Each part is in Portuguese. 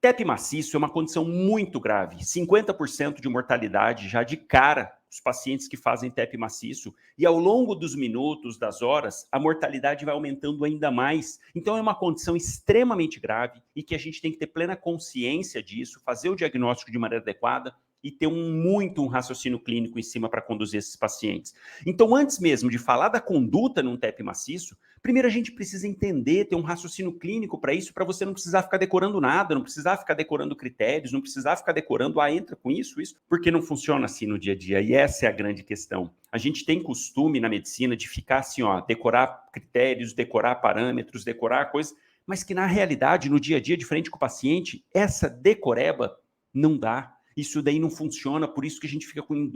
TEP maciço é uma condição muito grave, 50% de mortalidade já de cara, os pacientes que fazem TEP maciço, e ao longo dos minutos, das horas, a mortalidade vai aumentando ainda mais. Então é uma condição extremamente grave e que a gente tem que ter plena consciência disso, fazer o diagnóstico de maneira adequada e ter um raciocínio clínico em cima para conduzir esses pacientes. Então, antes mesmo de falar da conduta num TEP maciço, primeiro a gente precisa entender, ter um raciocínio clínico para isso, para você não precisar ficar decorando nada, não precisar ficar decorando critérios, não precisar ficar decorando, entra com isso, porque não funciona assim no dia a dia, e essa é a grande questão. A gente tem costume na medicina de ficar assim, decorar critérios, decorar parâmetros, decorar coisas, mas que na realidade, no dia a dia, de frente com o paciente, essa decoreba não dá. Isso daí não funciona, por isso que a gente fica com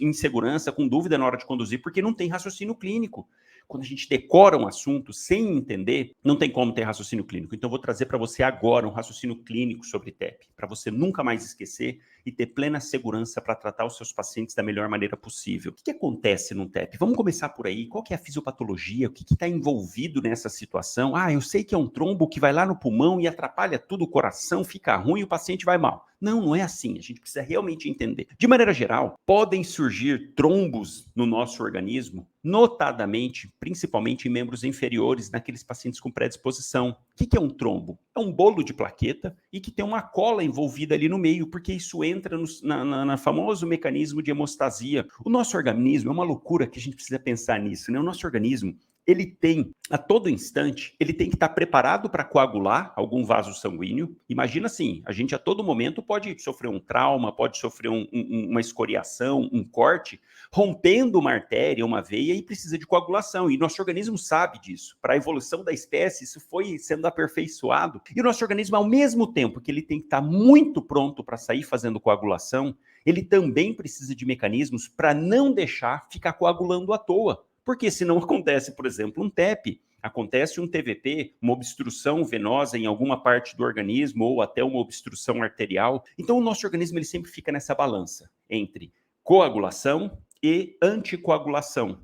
insegurança, com dúvida na hora de conduzir, porque não tem raciocínio clínico. Quando a gente decora um assunto sem entender, não tem como ter raciocínio clínico. Então, eu vou trazer para você agora um raciocínio clínico sobre TEP, para você nunca mais esquecer e ter plena segurança para tratar os seus pacientes da melhor maneira possível. O que acontece no TEP? Vamos começar por aí. Qual que é a fisiopatologia? O que está envolvido nessa situação? Eu sei que é um trombo que vai lá no pulmão e atrapalha tudo, o coração fica ruim e o paciente vai mal. Não, não é assim. A gente precisa realmente entender. De maneira geral, podem surgir trombos no nosso organismo, notadamente, principalmente em membros inferiores, naqueles pacientes com predisposição. O que é um trombo? É um bolo de plaqueta e que tem uma cola envolvida ali no meio, porque isso entra no famoso mecanismo de hemostasia. O nosso organismo é uma loucura que a gente precisa pensar nisso, né? O nosso organismo, ele tem, a todo instante, ele tem que estar preparado para coagular algum vaso sanguíneo. Imagina assim, a gente a todo momento pode sofrer um trauma, pode sofrer uma escoriação, um corte, rompendo uma artéria, uma veia e precisa de coagulação. E nosso organismo sabe disso. Para a evolução da espécie, isso foi sendo aperfeiçoado. E o nosso organismo, ao mesmo tempo que ele tem que estar muito pronto para sair fazendo coagulação, ele também precisa de mecanismos para não deixar ficar coagulando à toa. Porque senão acontece, por exemplo, um TEP, acontece um TVP, uma obstrução venosa em alguma parte do organismo ou até uma obstrução arterial. Então o nosso organismo ele sempre fica nessa balança entre coagulação e anticoagulação,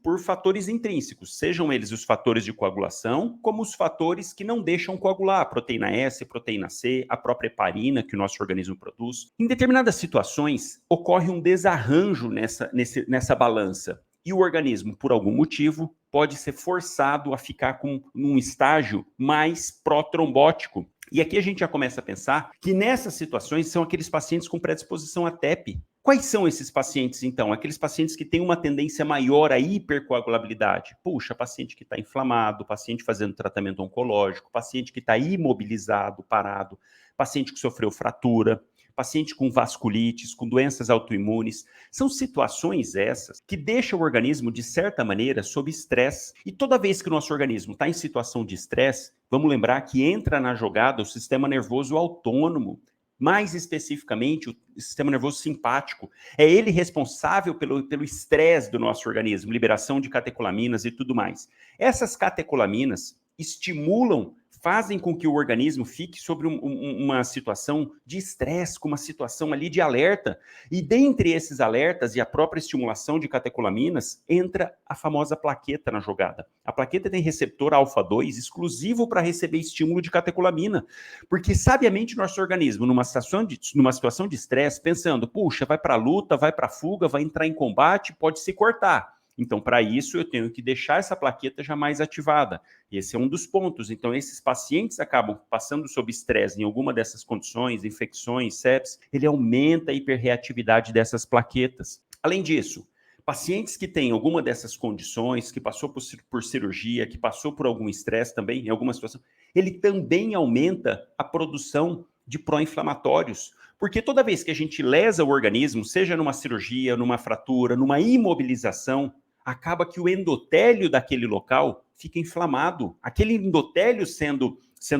por fatores intrínsecos, sejam eles os fatores de coagulação, como os fatores que não deixam coagular, a proteína S, a proteína C, a própria heparina que o nosso organismo produz. Em determinadas situações, ocorre um desarranjo nessa balança. E o organismo, por algum motivo, pode ser forçado a ficar num estágio mais protrombótico. E aqui a gente já começa a pensar que nessas situações são aqueles pacientes com predisposição a TEP. Quais são esses pacientes, então? Aqueles pacientes que têm uma tendência maior à hipercoagulabilidade. Puxa, paciente que está inflamado, paciente fazendo tratamento oncológico, paciente que está imobilizado, parado, paciente que sofreu fratura, paciente com vasculites, com doenças autoimunes. São situações essas que deixam o organismo, de certa maneira, sob estresse. E toda vez que o nosso organismo está em situação de estresse, vamos lembrar que entra na jogada o sistema nervoso autônomo, mais especificamente o sistema nervoso simpático. É ele responsável pelo estresse do nosso organismo, liberação de catecolaminas e tudo mais. Essas catecolaminas estimulam, fazem com que o organismo fique sobre uma situação de estresse, com uma situação ali de alerta. E dentre esses alertas e a própria estimulação de catecolaminas, entra a famosa plaqueta na jogada. A plaqueta tem receptor alfa-2 exclusivo para receber estímulo de catecolamina. Porque sabiamente nosso organismo, numa situação de estresse, pensando, puxa, vai para a luta, vai para a fuga, vai entrar em combate, pode se cortar. Então, para isso, eu tenho que deixar essa plaqueta já mais ativada. Esse é um dos pontos. Então, esses pacientes acabam passando sob estresse em alguma dessas condições, infecções, sepsis, ele aumenta a hiperreatividade dessas plaquetas. Além disso, pacientes que têm alguma dessas condições, que passou por cirurgia, que passou por algum estresse também, em alguma situação, ele também aumenta a produção de pró-inflamatórios. Porque toda vez que a gente lesa o organismo, seja numa cirurgia, numa fratura, numa imobilização, acaba que o endotélio daquele local fica inflamado. Aquele endotélio sendo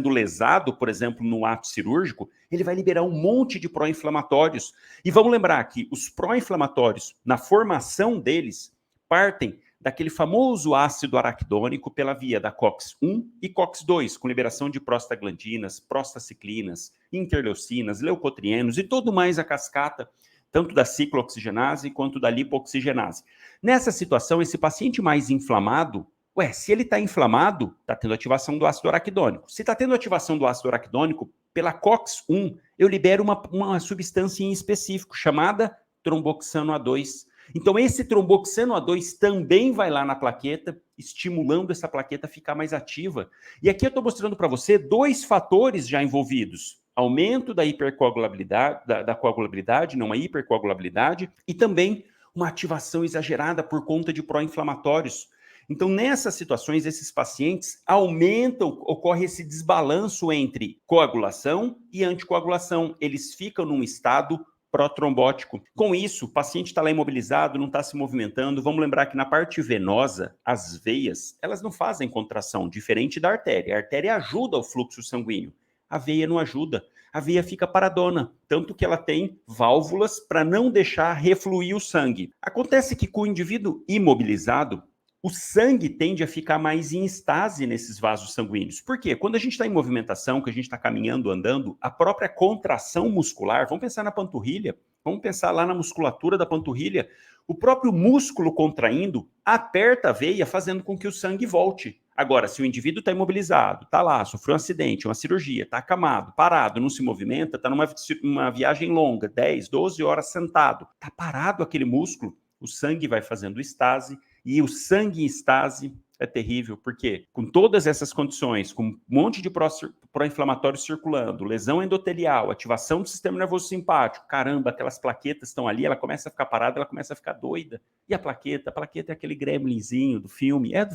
lesado, por exemplo, no ato cirúrgico, ele vai liberar um monte de pró-inflamatórios. E vamos lembrar que os pró-inflamatórios, na formação deles, partem daquele famoso ácido araquidônico pela via da COX-1 e COX-2, com liberação de prostaglandinas, prostaciclinas, interleucinas, leucotrienos e todo mais a cascata, tanto da ciclooxigenase quanto da lipoxigenase. Nessa situação, esse paciente mais inflamado, se ele está inflamado, está tendo ativação do ácido araquidônico. Se está tendo ativação do ácido araquidônico, pela COX-1, eu libero uma substância em específico, chamada tromboxano A2. Então, esse tromboxano A2 também vai lá na plaqueta, estimulando essa plaqueta a ficar mais ativa. E aqui eu estou mostrando para você 2 fatores já envolvidos. Aumento da hipercoagulabilidade, da coagulabilidade, não a hipercoagulabilidade, e também uma ativação exagerada por conta de pró-inflamatórios. Então, nessas situações, esses pacientes ocorre esse desbalanço entre coagulação e anticoagulação. Eles ficam num estado protrombótico. Com isso, o paciente está lá imobilizado, não está se movimentando. Vamos lembrar que na parte venosa, as veias, elas não fazem contração, diferente da artéria. A artéria ajuda o fluxo sanguíneo. A veia não ajuda. A veia fica paradona, tanto que ela tem válvulas para não deixar refluir o sangue. Acontece que com o indivíduo imobilizado, o sangue tende a ficar mais em estase nesses vasos sanguíneos. Por quê? Quando a gente está em movimentação, que a gente está caminhando, andando, a própria contração muscular, vamos pensar na panturrilha, vamos pensar lá na musculatura da panturrilha, o próprio músculo contraindo aperta a veia, fazendo com que o sangue volte. Agora, se o indivíduo está imobilizado, está lá, sofreu um acidente, uma cirurgia, está acamado, parado, não se movimenta, está numa viagem longa, 10, 12 horas sentado, está parado aquele músculo, o sangue vai fazendo estase, e o sangue em estase é terrível, porque com todas essas condições, com um monte de pró-inflamatório circulando, lesão endotelial, ativação do sistema nervoso simpático, caramba, aquelas plaquetas estão ali, ela começa a ficar parada, ela começa a ficar doida. E a plaqueta é aquele gremlinzinho do filme, ela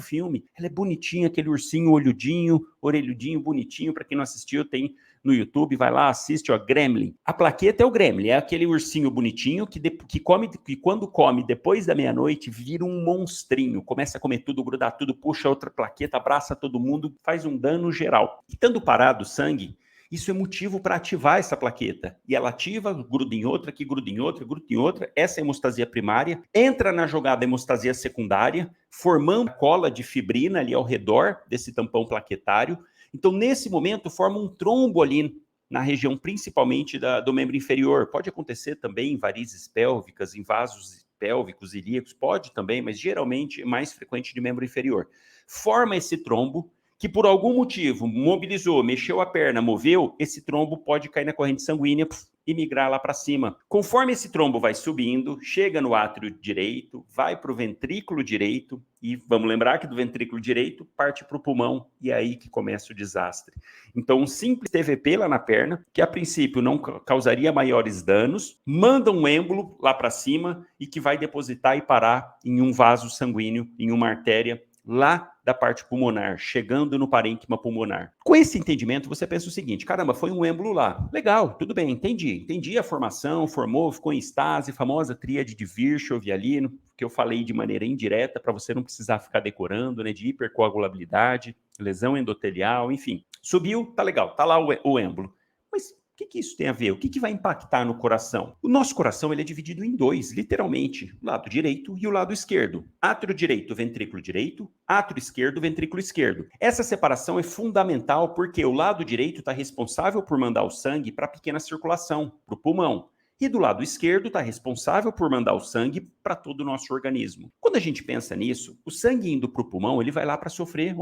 é bonitinha, aquele ursinho olhudinho, orelhudinho, bonitinho, para quem não assistiu, tem no YouTube, vai lá, assiste, ó, Gremlin. A plaqueta é o Gremlin, é aquele ursinho bonitinho que quando come depois da meia-noite vira um monstrinho, começa a comer tudo, grudar tudo, puxa outra plaqueta, abraça todo mundo, faz um dano geral. E estando parado o sangue, isso é motivo para ativar essa plaqueta. E ela ativa, gruda em outra, que gruda em outra, gruda em outra. Essa é a hemostasia primária. Entra na jogada a hemostasia secundária, formando cola de fibrina ali ao redor desse tampão plaquetário. Então, nesse momento, forma um trombo ali na região, principalmente do membro inferior. Pode acontecer também em varizes pélvicas, em vasos pélvicos, ilíacos, pode também, mas geralmente é mais frequente de membro inferior. Forma esse trombo, que por algum motivo mobilizou, mexeu a perna, moveu, esse trombo pode cair na corrente sanguínea e migrar lá para cima. Conforme esse trombo vai subindo, chega no átrio direito, vai para o ventrículo direito, e vamos lembrar que do ventrículo direito parte para o pulmão, e é aí que começa o desastre. Então, um simples TVP lá na perna, que a princípio não causaria maiores danos, manda um êmbolo lá para cima e que vai depositar e parar em um vaso sanguíneo, em uma artéria, lá da parte pulmonar, chegando no parênquima pulmonar. Com esse entendimento, você pensa o seguinte, caramba, foi um êmbolo lá. Legal, tudo bem, entendi a formação, formou, ficou em estase, famosa tríade de Virchow e Alino, que eu falei de maneira indireta, para você não precisar ficar decorando, né, de hipercoagulabilidade, lesão endotelial, enfim. Subiu, tá legal, tá lá o êmbolo. Mas o que isso tem a ver? O que vai impactar no coração? O nosso coração ele é dividido em 2, literalmente, o lado direito e o lado esquerdo. Átrio direito, ventrículo direito, átrio esquerdo, ventrículo esquerdo. Essa separação é fundamental porque o lado direito está responsável por mandar o sangue para a pequena circulação, para o pulmão. E do lado esquerdo está responsável por mandar o sangue para todo o nosso organismo. Quando a gente pensa nisso, o sangue indo para o pulmão, ele vai lá para sofrer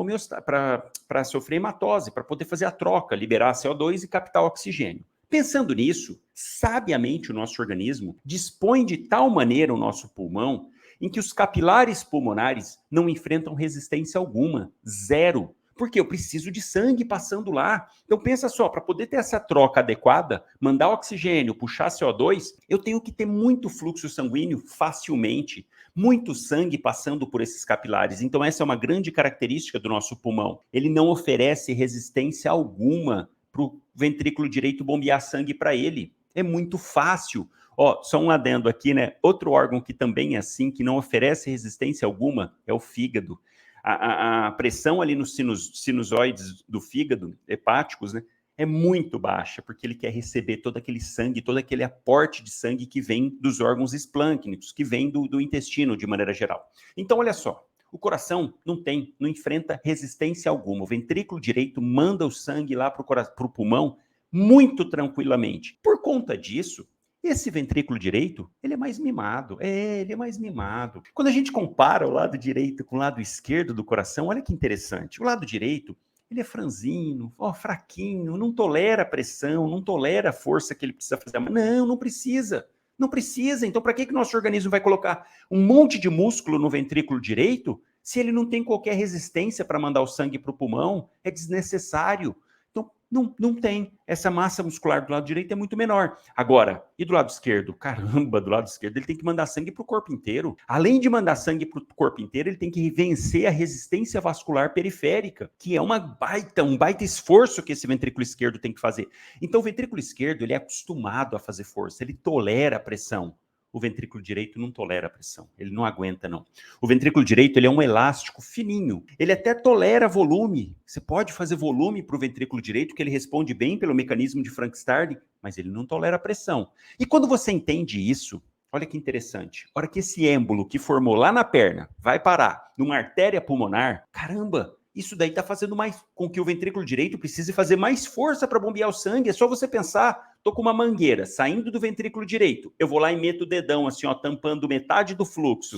para sofrer hematose, para poder fazer a troca, liberar CO2 e captar oxigênio. Pensando nisso, sabiamente o nosso organismo dispõe de tal maneira o nosso pulmão em que os capilares pulmonares não enfrentam resistência alguma, zero. Porque eu preciso de sangue passando lá. Então pensa só, para poder ter essa troca adequada, mandar oxigênio, puxar CO2, eu tenho que ter muito fluxo sanguíneo facilmente, muito sangue passando por esses capilares. Então essa é uma grande característica do nosso pulmão. Ele não oferece resistência alguma para o ventrículo direito bombear sangue para ele. É muito fácil. Ó, só um adendo aqui, né? Outro órgão que também é assim, que não oferece resistência alguma, é o fígado. A pressão ali nos sinusoides do fígado, hepáticos, né, é muito baixa, porque ele quer receber todo aquele sangue, todo aquele aporte de sangue que vem dos órgãos esplâncnicos, que vem do intestino, de maneira geral. Então, olha só, o coração não enfrenta resistência alguma. O ventrículo direito manda o sangue lá para o pulmão muito tranquilamente. Por conta disso, esse ventrículo direito, ele é mais mimado. Ele é mais mimado. Quando a gente compara o lado direito com o lado esquerdo do coração, olha que interessante. O lado direito, ele é franzino, fraquinho, não tolera a pressão, não tolera a força que ele precisa fazer. Não, não precisa. Não precisa. Então, para que o nosso organismo vai colocar um monte de músculo no ventrículo direito se ele não tem qualquer resistência para mandar o sangue para o pulmão? É desnecessário. Então, não tem. Essa massa muscular do lado direito é muito menor. Agora, e do lado esquerdo? Caramba, do lado esquerdo ele tem que mandar sangue para o corpo inteiro. Além de mandar sangue para o corpo inteiro, ele tem que vencer a resistência vascular periférica, que é um baita esforço que esse ventrículo esquerdo tem que fazer. Então, o ventrículo esquerdo ele é acostumado a fazer força, ele tolera a pressão. O ventrículo direito não tolera a pressão, ele não aguenta, não. O ventrículo direito ele é um elástico fininho, ele até tolera volume. Você pode fazer volume para o ventrículo direito, que ele responde bem pelo mecanismo de Frank-Starling, mas ele não tolera a pressão. E quando você entende isso, olha que interessante, a hora que esse êmbolo que formou lá na perna vai parar numa artéria pulmonar, caramba, isso daí está fazendo mais com que o ventrículo direito precise fazer mais força para bombear o sangue. É só você pensar, tô com uma mangueira saindo do ventrículo direito, eu vou lá e meto o dedão assim, ó, tampando metade do fluxo.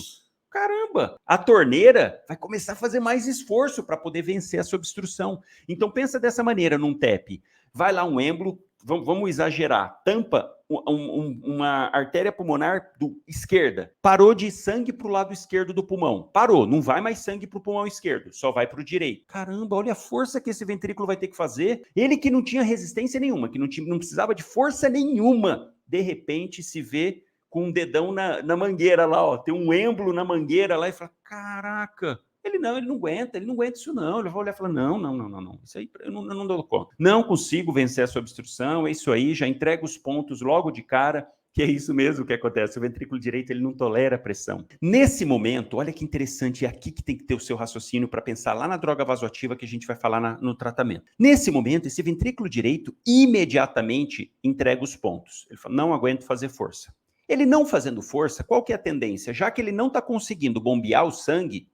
Caramba, a torneira vai começar a fazer mais esforço para poder vencer essa obstrução. Então pensa dessa maneira num TEP. Vai lá um êmbolo, vamos exagerar, tampa uma artéria pulmonar esquerda. Parou de sangue para o lado esquerdo do pulmão. Parou, não vai mais sangue para o pulmão esquerdo, só vai para o direito. Caramba, olha a força que esse ventrículo vai ter que fazer. Ele que não tinha resistência nenhuma, que não precisava de força nenhuma, de repente se vê com um dedão na mangueira lá, ó, tem um êmbolo na mangueira lá e fala, caraca, ele não aguenta isso não. Ele vai olhar e falar, não, isso aí eu não dou conta. Não consigo vencer essa obstrução, é isso aí, já entrego os pontos logo de cara, que é isso mesmo que acontece, o ventrículo direito ele não tolera a pressão. Nesse momento, olha que interessante, é aqui que tem que ter o seu raciocínio para pensar lá na droga vasoativa que a gente vai falar no tratamento. Nesse momento, esse ventrículo direito imediatamente entrega os pontos. Ele fala, não aguento fazer força. Ele não fazendo força, qual que é a tendência? Já que ele não está conseguindo bombear o sangue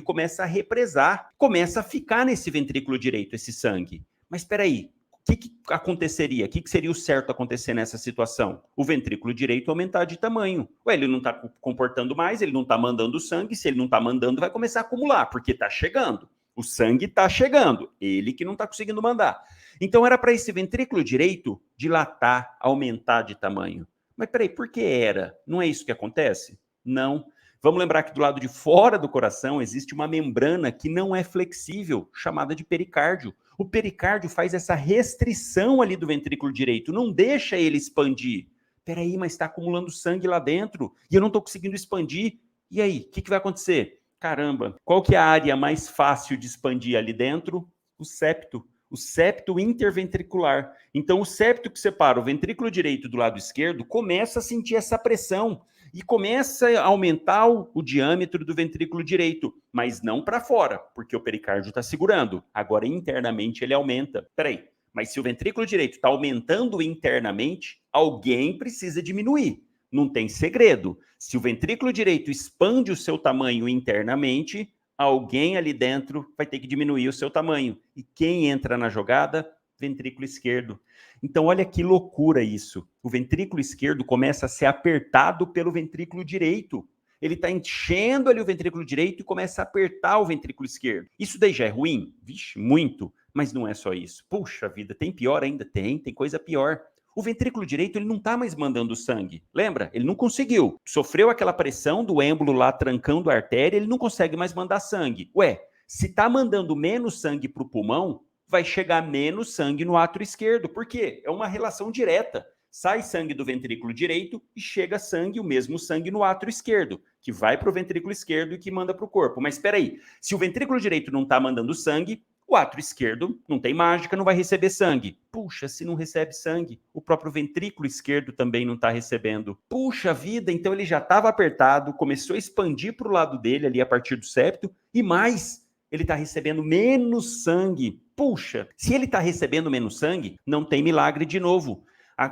começa a represar, começa a ficar nesse ventrículo direito, esse sangue. Mas espera aí, o que aconteceria? O que seria o certo acontecer nessa situação? O ventrículo direito aumentar de tamanho. Ué, ele não está comportando mais, ele não está mandando sangue, se ele não está mandando, vai começar a acumular, porque está chegando. O sangue está chegando, ele que não está conseguindo mandar. Então era para esse ventrículo direito dilatar, aumentar de tamanho. Mas peraí, por que era? Não é isso que acontece? Não. Vamos lembrar que do lado de fora do coração existe uma membrana que não é flexível, chamada de pericárdio. O pericárdio faz essa restrição ali do ventrículo direito, não deixa ele expandir. Peraí, mas está acumulando sangue lá dentro e eu não estou conseguindo expandir. E aí, o que vai acontecer? Caramba, qual que é a área mais fácil de expandir ali dentro? O septo. O septo interventricular. Então, o septo que separa o ventrículo direito do lado esquerdo começa a sentir essa pressão e começa a aumentar o diâmetro do ventrículo direito, mas não para fora, porque o pericárdio está segurando. Agora, internamente, ele aumenta. Peraí, mas se o ventrículo direito está aumentando internamente, alguém precisa diminuir. Não tem segredo. Se o ventrículo direito expande o seu tamanho internamente, alguém ali dentro vai ter que diminuir o seu tamanho. E quem entra na jogada? Ventrículo esquerdo. Então, olha que loucura isso. O ventrículo esquerdo começa a ser apertado pelo ventrículo direito. Ele está enchendo ali o ventrículo direito e começa a apertar o ventrículo esquerdo. Isso daí já é ruim? Vixe, muito. Mas não é só isso. Puxa vida, tem pior ainda? Tem coisa pior. O ventrículo direito ele não está mais mandando sangue. Lembra? Ele não conseguiu. Sofreu aquela pressão do êmbolo lá trancando a artéria, ele não consegue mais mandar sangue. Ué, se está mandando menos sangue para o pulmão, vai chegar menos sangue no átrio esquerdo. Por quê? É uma relação direta. Sai sangue do ventrículo direito e chega sangue, o mesmo sangue no átrio esquerdo, que vai para o ventrículo esquerdo e que manda para o corpo. Mas espera aí, se o ventrículo direito não está mandando sangue, o átrio esquerdo não tem mágica, não vai receber sangue. Puxa, se não recebe sangue, o próprio ventrículo esquerdo também não está recebendo. Puxa vida, então ele já estava apertado, começou a expandir para o lado dele ali a partir do septo, e mais, ele está recebendo menos sangue. Puxa, se ele está recebendo menos sangue, não tem milagre de novo.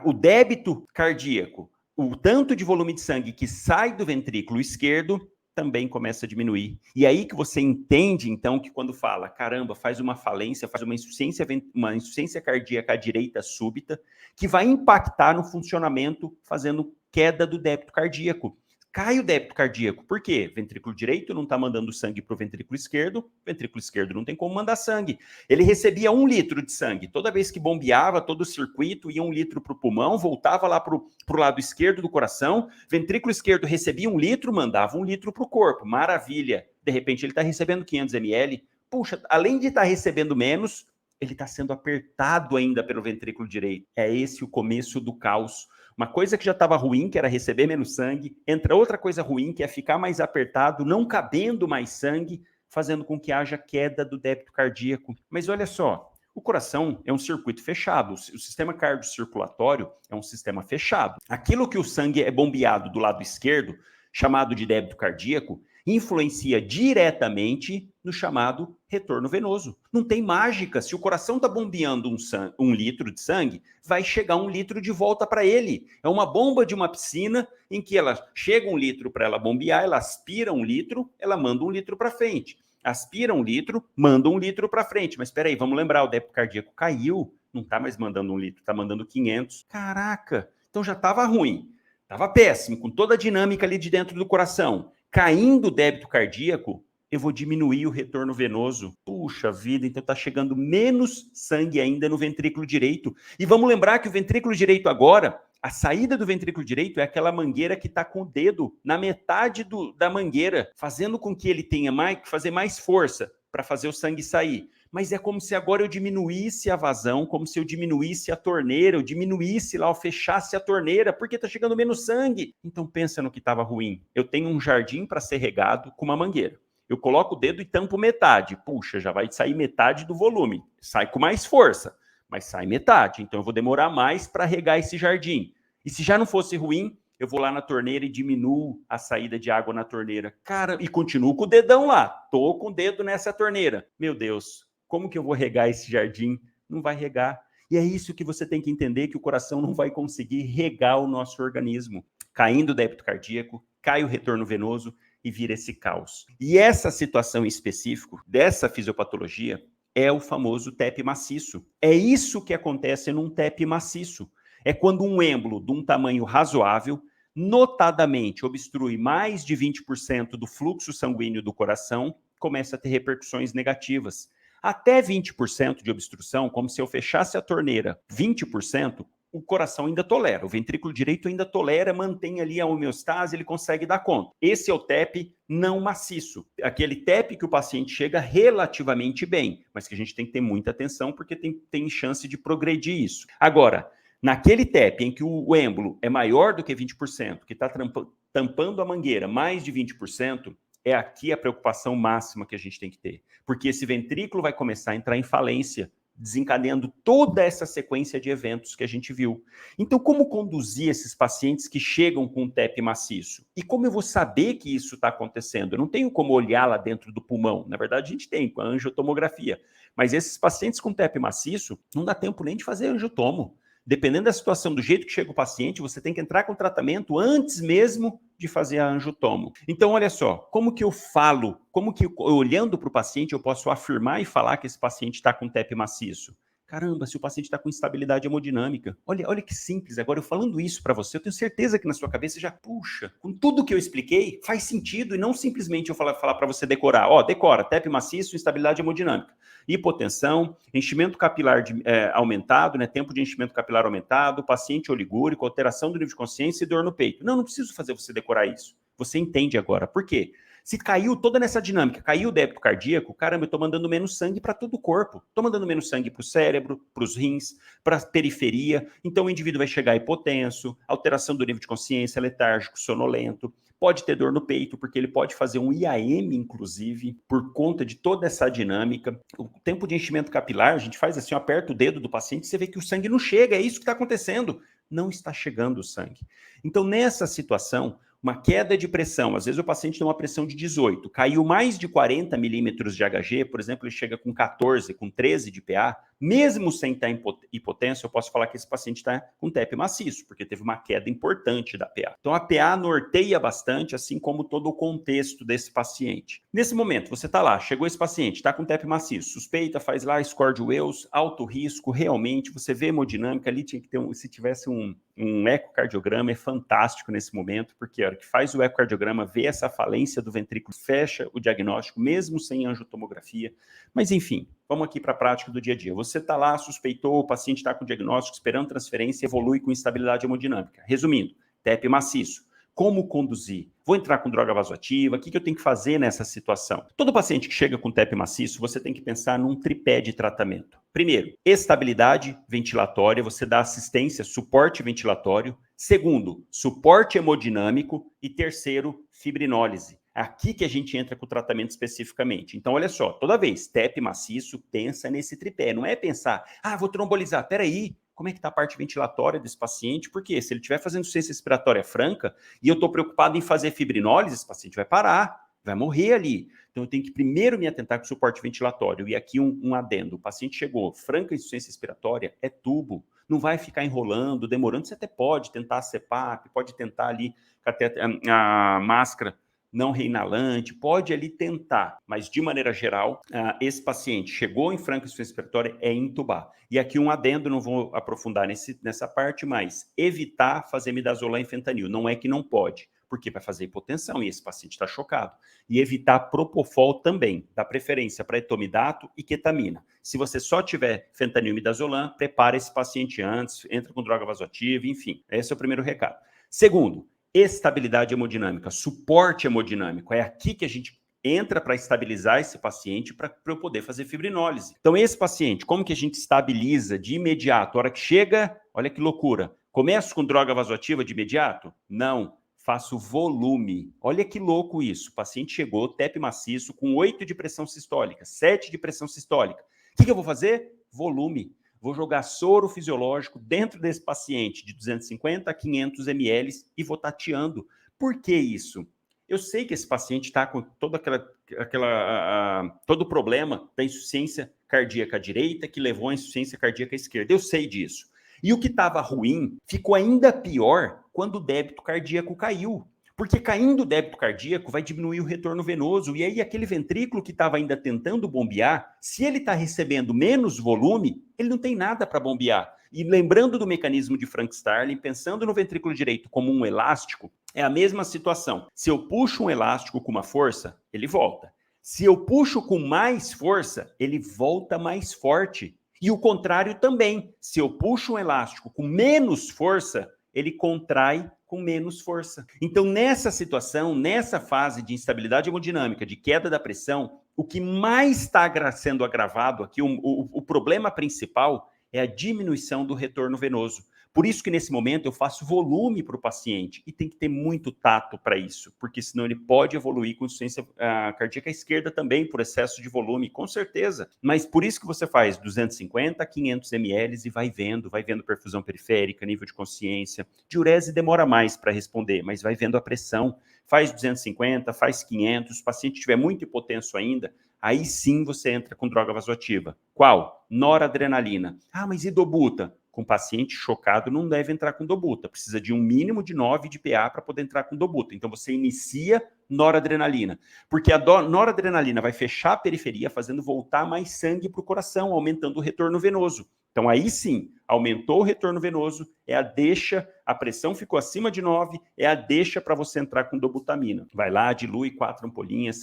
O débito cardíaco, o tanto de volume de sangue que sai do ventrículo esquerdo, também começa a diminuir. E aí que você entende, então, que quando fala, caramba, faz uma falência, faz uma insuficiência cardíaca à direita súbita, que vai impactar no funcionamento, fazendo queda do débito cardíaco. cai o débito cardíaco. Por quê? Ventrículo direito não está mandando sangue para o ventrículo esquerdo não tem como mandar sangue. Ele recebia 1 litro de sangue. Toda vez que bombeava todo o circuito, ia 1 litro para o pulmão, voltava lá para o lado esquerdo do coração, ventrículo esquerdo recebia 1 litro, mandava 1 litro para o corpo. Maravilha. De repente ele está recebendo 500 ml. Puxa, além de estar recebendo menos, ele está sendo apertado ainda pelo ventrículo direito. É esse o começo do caos. Uma coisa que já estava ruim, que era receber menos sangue, entra outra coisa ruim, que é ficar mais apertado, não cabendo mais sangue, fazendo com que haja queda do débito cardíaco. Mas olha só, o coração é um circuito fechado, o sistema cardiocirculatório é um sistema fechado. Aquilo que o sangue é bombeado do lado esquerdo, chamado de débito cardíaco, influencia diretamente no chamado retorno venoso. Não tem mágica. Se o coração está bombeando 1 litro de sangue, vai chegar 1 litro de volta para ele. É uma bomba de uma piscina em que ela chega 1 litro para ela bombear, ela aspira 1 litro, ela manda 1 litro para frente. Aspira 1 litro, manda 1 litro para frente. Mas espera aí, vamos lembrar, o débito cardíaco caiu, não está mais mandando 1 litro, está mandando 500. Caraca, então já estava ruim, estava péssimo, com toda a dinâmica ali de dentro do coração. Caindo o débito cardíaco, eu vou diminuir o retorno venoso. Puxa vida, então está chegando menos sangue ainda no ventrículo direito. E vamos lembrar que o ventrículo direito agora, a saída do ventrículo direito é aquela mangueira que está com o dedo na metade da mangueira, fazendo com que ele tenha que fazer mais força para fazer o sangue sair. Mas é como se agora eu diminuísse a vazão, como se eu diminuísse a torneira, eu diminuísse lá, eu fechasse a torneira, porque está chegando menos sangue. Então pensa no que estava ruim. Eu tenho um jardim para ser regado com uma mangueira. Eu coloco o dedo e tampo metade. Puxa, já vai sair metade do volume. Sai com mais força, mas sai metade. Então eu vou demorar mais para regar esse jardim. E se já não fosse ruim, eu vou lá na torneira e diminuo a saída de água na torneira. Cara, e continuo com o dedão lá. Tô com o dedo nessa torneira. Meu Deus, como que eu vou regar esse jardim? Não vai regar. E é isso que você tem que entender, que o coração não vai conseguir regar o nosso organismo. Caindo o débito cardíaco, cai o retorno venoso e vira esse caos. E essa situação em específico, dessa fisiopatologia, é o famoso TEP maciço. É isso que acontece num TEP maciço. É quando um êmbolo de um tamanho razoável, notadamente obstrui mais de 20% do fluxo sanguíneo do coração, começa a ter repercussões negativas. Até 20% de obstrução, como se eu fechasse a torneira 20%, o coração ainda tolera, o ventrículo direito ainda tolera, mantém ali a homeostase, ele consegue dar conta. Esse é o TEP não maciço, aquele TEP que o paciente chega relativamente bem, mas que a gente tem que ter muita atenção porque tem chance de progredir isso. Agora, naquele TEP em que o êmbolo é maior do que 20%, que está tampando a mangueira mais de 20%, é aqui a preocupação máxima que a gente tem que ter, porque esse ventrículo vai começar a entrar em falência, desencadeando toda essa sequência de eventos que a gente viu. Então, como conduzir esses pacientes que chegam com TEP maciço? E como eu vou saber que isso está acontecendo? Eu não tenho como olhar lá dentro do pulmão. Na verdade, a gente tem, com a angiotomografia. Mas esses pacientes com TEP maciço, não dá tempo nem de fazer angiotomo. Dependendo da situação, do jeito que chega o paciente, você tem que entrar com tratamento antes mesmo de fazer a angiotomo. Então, olha só, como que eu falo, como que olhando para o paciente eu posso afirmar e falar que esse paciente está com TEP maciço? Caramba, se o paciente está com instabilidade hemodinâmica. Olha que simples. Agora, eu falando isso para você, eu tenho certeza que na sua cabeça já, puxa, com tudo que eu expliquei, faz sentido e não simplesmente eu falar para você decorar. Ó, decora, TEP maciço, instabilidade hemodinâmica. Hipotensão, enchimento capilar aumentado, né, tempo de enchimento capilar aumentado, paciente oligúrico, alteração do nível de consciência e dor no peito. Não preciso fazer você decorar isso. Você entende agora. Por quê? Se caiu toda nessa dinâmica, caiu o débito cardíaco, caramba, eu estou mandando menos sangue para todo o corpo. Estou mandando menos sangue para o cérebro, para os rins, para a periferia. Então o indivíduo vai chegar hipotenso, alteração do nível de consciência, letárgico, sonolento. Pode ter dor no peito, porque ele pode fazer um IAM, inclusive, por conta de toda essa dinâmica. O tempo de enchimento capilar, a gente faz assim, aperta o dedo do paciente, você vê que o sangue não chega, é isso que está acontecendo. Não está chegando o sangue. Então, nessa situação, uma queda de pressão, às vezes o paciente tem uma pressão de 18, caiu mais de 40 milímetros de Hg, por exemplo, ele chega com 14, com 13 de PA, Mesmo sem estar hipotenso, eu posso falar que esse paciente está com TEP maciço, porque teve uma queda importante da PA. Então, a PA norteia bastante, assim como todo o contexto desse paciente. Nesse momento, você está lá, chegou esse paciente, está com TEP maciço, suspeita, faz lá score de Wells, alto risco, realmente, você vê hemodinâmica, ali tinha que ter se tivesse um ecocardiograma, é fantástico nesse momento, porque a hora que faz o ecocardiograma, vê essa falência do ventrículo, fecha o diagnóstico, mesmo sem angiotomografia. Mas, enfim, vamos aqui para a prática do dia a dia. Você está lá, suspeitou, o paciente está com diagnóstico, esperando transferência, evolui com instabilidade hemodinâmica. Resumindo, TEP maciço. Como conduzir? Vou entrar com droga vasoativa? O que eu tenho que fazer nessa situação? Todo paciente que chega com TEP maciço, você tem que pensar num tripé de tratamento. Primeiro, estabilidade ventilatória, você dá assistência, suporte ventilatório. Segundo, suporte hemodinâmico. E terceiro, fibrinólise. Aqui que a gente entra com o tratamento especificamente. Então, olha só, toda vez, TEP maciço, pensa nesse tripé. Não é pensar, vou trombolizar, peraí, como é que está a parte ventilatória desse paciente? Porque se ele estiver fazendo insuficiência respiratória franca e eu estou preocupado em fazer fibrinólise, esse paciente vai parar, vai morrer ali. Então, eu tenho que primeiro me atentar com o suporte ventilatório. E aqui um adendo, o paciente chegou, franca insuficiência respiratória, é tubo. Não vai ficar enrolando, demorando. Você até pode tentar a CPAP, pode tentar ali a máscara não reinalante, pode ali tentar, mas de maneira geral, esse paciente chegou em franca insuficiência respiratória, é intubar. E aqui um adendo, não vou aprofundar nessa parte, mas evitar fazer midazolam e fentanil. Não é que não pode, porque vai fazer hipotensão e esse paciente está chocado. E evitar propofol também, dá preferência para etomidato e ketamina. Se você só tiver fentanil e midazolam, prepare esse paciente antes, entra com droga vasoativa, enfim. Esse é o primeiro recado. Segundo, estabilidade hemodinâmica, suporte hemodinâmico. É aqui que a gente entra para estabilizar esse paciente para eu poder fazer fibrinólise. Então, esse paciente, como que a gente estabiliza de imediato? A hora que chega, olha que loucura. Começo com droga vasoativa de imediato? Não. Faço volume. Olha que louco isso. O paciente chegou, TEP maciço, com 8 de pressão sistólica, 7 de pressão sistólica. O que eu vou fazer? Volume. Vou jogar soro fisiológico dentro desse paciente de 250 a 500 ml e vou tateando. Por que isso? Eu sei que esse paciente está com todo o problema da insuficiência cardíaca direita que levou à insuficiência cardíaca esquerda. Eu sei disso. E o que estava ruim ficou ainda pior quando o débito cardíaco caiu. Porque caindo o débito cardíaco vai diminuir o retorno venoso. E aí aquele ventrículo que estava ainda tentando bombear, se ele está recebendo menos volume, ele não tem nada para bombear. E lembrando do mecanismo de Frank-Starling, pensando no ventrículo direito como um elástico, é a mesma situação. Se eu puxo um elástico com uma força, ele volta. Se eu puxo com mais força, ele volta mais forte. E o contrário também. Se eu puxo um elástico com menos força, ele contrai com menos força. Então, nessa situação, nessa fase de instabilidade hemodinâmica, de queda da pressão, o que mais está sendo agravado aqui, o problema principal é a diminuição do retorno venoso. Por isso que nesse momento eu faço volume para o paciente e tem que ter muito tato para isso, porque senão ele pode evoluir com insuficiência cardíaca esquerda também por excesso de volume, com certeza. Mas por isso que você faz 250 a 500 ml e vai vendo perfusão periférica, nível de consciência. Diurese demora mais para responder, mas vai vendo a pressão. Faz 250, faz 500, se o paciente estiver muito hipotenso ainda, aí sim você entra com droga vasoativa. Qual? Noradrenalina. Mas e dobuta? Com paciente chocado não deve entrar com dobuta, precisa de um mínimo de 9 de PA para poder entrar com dobuta. Então você inicia noradrenalina, porque a noradrenalina vai fechar a periferia, fazendo voltar mais sangue para o coração, aumentando o retorno venoso. Então aí sim, aumentou o retorno venoso, é a deixa, a pressão ficou acima de 9, é a deixa para você entrar com dobutamina. Vai lá, dilui 4 ampolinhas,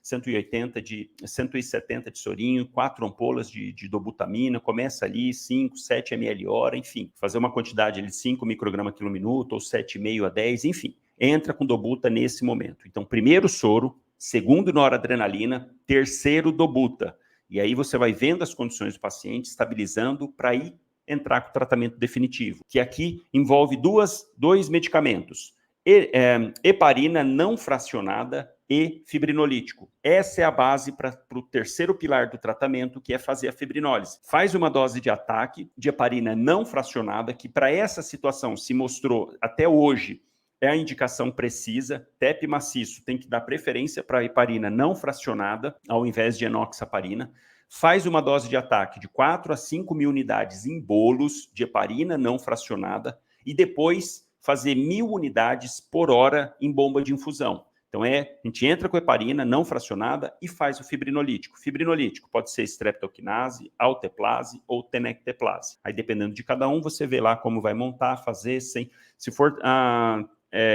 170 de sorinho, 4 ampolas de dobutamina, começa ali 5, 7 ml hora, enfim, fazer uma quantidade de 5 microgramas quilo minuto ou 7,5 a 10, enfim, entra com dobuta nesse momento. Então, primeiro soro, segundo noradrenalina, terceiro dobuta. E aí você vai vendo as condições do paciente, estabilizando para ir entrar com o tratamento definitivo, que aqui envolve dois medicamentos, heparina não fracionada e fibrinolítico. Essa é a base para o terceiro pilar do tratamento, que é fazer a fibrinólise. Faz uma dose de ataque de heparina não fracionada, que para essa situação se mostrou até hoje é a indicação precisa. TEP maciço tem que dar preferência para a heparina não fracionada, ao invés de enoxaparina. faz uma dose de ataque de 4 a 5 mil unidades em bolos de heparina não fracionada e depois fazer 1.000 unidades por hora em bomba de infusão. Então, a gente entra com heparina não fracionada e faz o fibrinolítico. Fibrinolítico pode ser streptokinase, alteplase ou tenecteplase. Aí, dependendo de cada um, você vê lá como vai montar, fazer, sem... Se for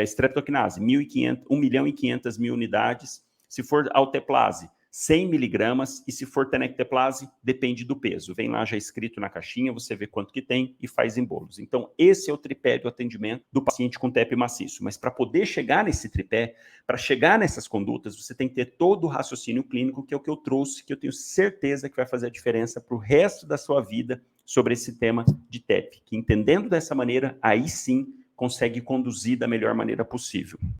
streptokinase, 1.500.000 unidades. Se for alteplase, 100 miligramas, e se for tenecteplase, depende do peso. Vem lá já escrito na caixinha, você vê quanto que tem e faz em bolos. Então, esse é o tripé do atendimento do paciente com TEP maciço. Mas para poder chegar nesse tripé, para chegar nessas condutas, você tem que ter todo o raciocínio clínico, que é o que eu trouxe, que eu tenho certeza que vai fazer a diferença para o resto da sua vida sobre esse tema de TEP. Que entendendo dessa maneira, aí sim, consegue conduzir da melhor maneira possível.